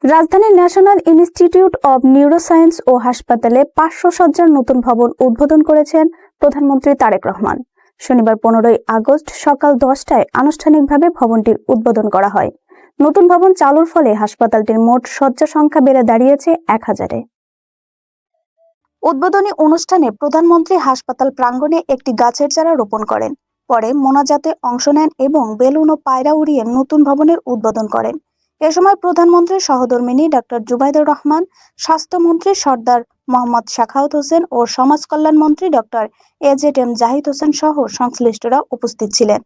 রাজধানীর national institute of neuroscience ও হাসপাতালে 500 শয্যার নতুন ভবন উদ্বোধন করেছেন প্রধানমন্ত্রী তারেক রহমান। শনিবার 15ই আগস্ট সকাল 10টায় আনুষ্ঠানিকভাবে ভবনটির উদ্বোধন করা হয়। নতুন ভবন চালুর ফলে হাসপাতালটির মোট শয্যা সংখ্যা বেড়ে দাঁড়িয়েছে 1000-এ। উদ্বোধনী অনুষ্ঠানে প্রধানমন্ত্রী হাসপাতাল প্রাঙ্গণে একটি গাছের চারা রোপণ করেন। পরে মোনাজাতে অংশ নেন এবং বেলুন ও পায়রা উড়িয়ে নতুন ভবনের উদ্বোধন করেন। এ সময় প্রধানমন্ত্রীর সহধর্মিণী ডক্টর জুবাইদুর রহমান, স্বাস্থ্যমন্ত্রী সর্দার মোহাম্মদ সাখাওয়াত হোসেন ও সমাজ কল্যাণ মন্ত্রী ডক্টর এজেড-এম জাহিদ হোসেন সহ সংশ্লিষ্টরা উপস্থিত ছিলেন।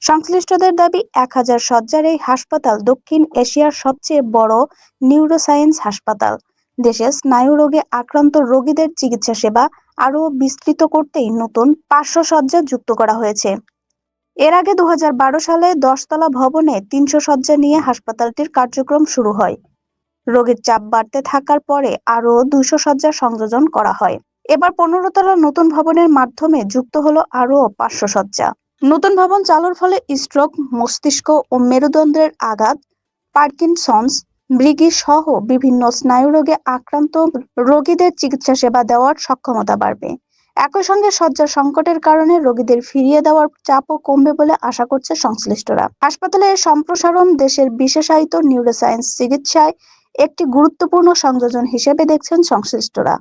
সংশ্লিষ্টদের দাবি, 1000 শয্যার এই হাসপাতাল দক্ষিণ এশিয়ার সবচেয়ে বড় নিউরোসায়েন্স হাসপাতাল। দেশে স্নায়ু রোগে আক্রান্ত রোগীদের চিকিৎসা সেবা আরও বিস্তৃত করতেই নতুন 500 শয্যা যুক্ত করা হয়েছে। এর আগে 2012 সালে 10 তলা ভবনে 300 শয্যা নিয়ে হাসপাতালটির কার্যক্রম শুরু হয়। রোগীর চাপ বাড়তে থাকার পরে আরও 200 শয্যা সংযোজন করা হয়। এবার 15 তলা নতুন ভবনের মাধ্যমে যুক্ত হলো আরও 500 শয্যা। নতুন ভবন চালুর ফলে স্ট্রোক, মস্তিষ্ক ও মেরুদণ্ডের আঘাত, পার্কিনসন্স, মৃগী সহ বিভিন্ন স্নায়ু রোগে আক্রান্ত রোগীদের চিকিৎসা সেবা দেওয়ার সক্ষমতা বাড়বে। একই সঙ্গে শয্যা সংকটের কারণে রোগীদের ফিরিয়ে দেওয়ার চাপও কমবে বলে আশা করছে সংশ্লিষ্টরা। হাসপাতালে এর সম্প্রসারণ দেশের বিশেষায়িত নিউরোসায়েন্স চিকিৎসায় একটি গুরুত্বপূর্ণ সংযোজন হিসেবে দেখছেন সংশ্লিষ্টরা।